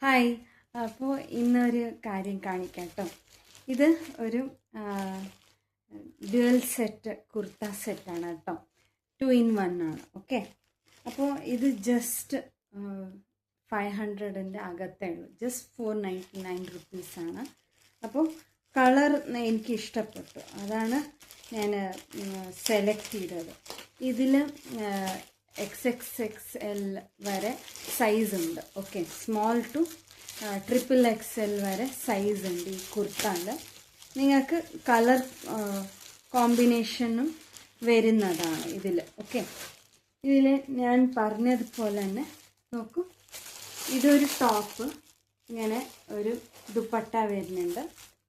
Hi. അപ്പോൾ ഇന്നൊരു കാര്യം കാണിക്കാം കേട്ടോ. ഇത് ഒരു ഡ്യുവൽ സെറ്റ് കുർത്ത സെറ്റാണ് കേട്ടോ. 2 in 1 ആണ്. ഓക്കെ, അപ്പോൾ ഇത് ജസ്റ്റ് 500ൻ്റെ അകത്തേ ഉള്ളൂ. ജസ്റ്റ് 499 റുപ്പീസാണ്. അപ്പോൾ കളർ എനിക്ക് ഇഷ്ടപ്പെട്ടു, അതാണ് ഞാൻ സെലക്ട് ചെയ്തത്. ഇതിൽ XXXL വരെ സൈസ് ഉണ്ട്. ഓക്കെ, സ്മോൾ ടു XXXL വരെ സൈസ് ഉണ്ട് ഈ കുർത്താല്. നിങ്ങൾക്ക് കളർ കോമ്പിനേഷനും വരുന്നതാണ് ഇതിൽ. ഓക്കെ, ഇതിൽ ഞാൻ പറഞ്ഞതുപോലെ തന്നെ നോക്കൂ, ഇതൊരു ടോപ്പ്, ഇങ്ങനെ ഒരു ദുപ്പട്ട വരുന്നുണ്ട്.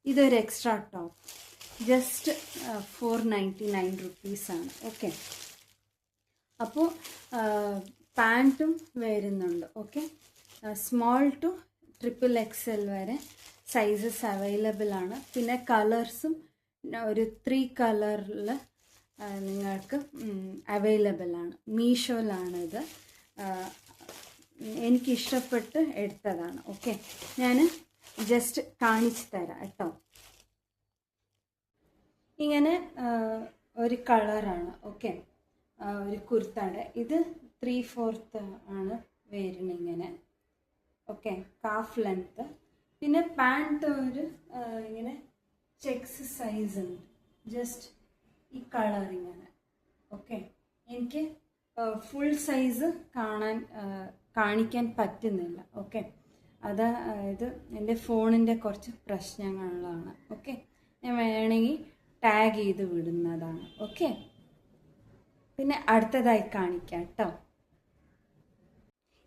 ഇതൊരു എക്സ്ട്രാ ടോപ്പ്, ജസ്റ്റ് 499 റുപ്പീസാണ്. ഓക്കെ, അപ്പോൾ പാൻറ്റും വരുന്നുണ്ട്. ഓക്കെ, സ്മോൾ ടു XXXL വരെ സൈസസ് അവൈലബിൾ ആണ്. പിന്നെ കളേഴ്സും ഒരു 3 കളറിൽ നിങ്ങൾക്ക് അവൈലബിൾ ആണ്. മീഷോയിലാണിത്. എനിക്കിഷ്ടപ്പെട്ട് എടുത്തതാണ്. ഓക്കെ, ഞാൻ ജസ്റ്റ് കാണിച്ചു തരാം കേട്ടോ. ഇങ്ങനെ ഒരു കളറാണ്. ഓക്കെ, ഒരു കുർത്തയുടെ ഇത് 3/4 ആണ് വരുന്നത് ഇങ്ങനെ. Okay, calf length. പിന്നെ പാൻറ്റ് ഒരു ഇങ്ങനെ ചെക്സ് സൈസ് ഉണ്ട്, ജസ്റ്റ് ഈ കളർ ഇങ്ങനെ. ഓക്കെ, എനിക്ക് ഫുൾ സൈസ് കാണിക്കാൻ പറ്റുന്നില്ല. ഓക്കെ, ഇത് എൻ്റെ ഫോണിൻ്റെ കുറച്ച് പ്രശ്നങ്ങളാണ്. ഓക്കെ, ഞാൻ വേണമെങ്കിൽ ടാഗ് ചെയ്ത് വിടുന്നതാണ്. ഓക്കെ, പിന്നെ അടുത്തതായി കാണിക്കാം കേട്ടോ.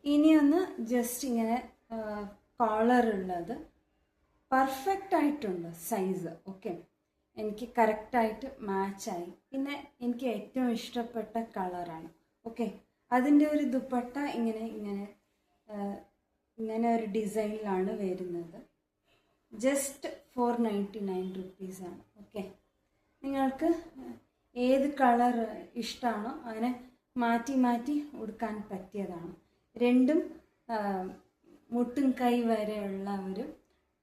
ഇനിയൊന്ന് ജസ്റ്റ് ഇങ്ങനെ കോളർ ഉള്ളത് പെർഫെക്റ്റ് ആയിട്ടുണ്ട് സൈസ്. ഓക്കെ, എനിക്ക് കറക്റ്റായിട്ട് മാച്ചായി. പിന്നെ എനിക്ക് ഏറ്റവും ഇഷ്ടപ്പെട്ട കളറാണ്. ഓക്കെ, അതിൻ്റെ ഒരു ദുപ്പട്ട ഇങ്ങനെ ഇങ്ങനെ ഇങ്ങനെ ഒരു ഡിസൈനിലാണ് വരുന്നത്. ജസ്റ്റ് 499 റുപ്പീസാണ്. ഓക്കെ, നിങ്ങൾക്ക് ഏത് കളർ ഇഷ്ടമാണോ അങ്ങനെ മാറ്റി മാറ്റി ഉടുക്കാൻ പറ്റിയതാണ്. രണ്ടും മുട്ടും കൈ വരെയുള്ള ഒരു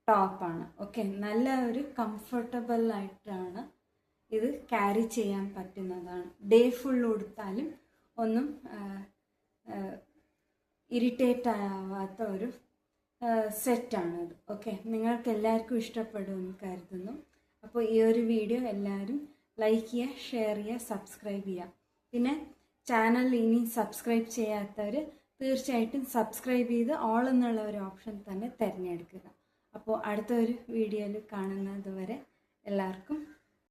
ടോപ്പാണ്. ഓക്കെ, നല്ല ഒരു കംഫർട്ടബിൾ ആയിട്ടാണ് ഇത് ക്യാരി ചെയ്യാൻ പറ്റുന്നതാണ്. ഡേ ഫുൾ ഉടുത്താലും ഒന്നും ഇറിറ്റേറ്റ് ആവാത്ത ഒരു സെറ്റാണിത്. ഓക്കെ, നിങ്ങൾക്ക് എല്ലാവർക്കും ഇഷ്ടപ്പെടുമെന്ന് കരുതുന്നു. അപ്പോൾ ഈ ഒരു വീഡിയോ എല്ലാവരും ലൈക്ക് ചെയ്യുക, ഷെയർ ചെയ്യുക, സബ്സ്ക്രൈബ് ചെയ്യുക. പിന്നെ ചാനൽ ഇനി സബ്സ്ക്രൈബ് ചെയ്യാത്തവർ തീർച്ചയായിട്ടും സബ്സ്ക്രൈബ് ചെയ്ത് ഓൾ എന്നുള്ള ഒരു ഓപ്ഷൻ തന്നെ തിരഞ്ഞെടുക്കുക. അപ്പോൾ അടുത്ത ഒരു വീഡിയോയിൽ കാണുന്നത് വരെ എല്ലാവർക്കും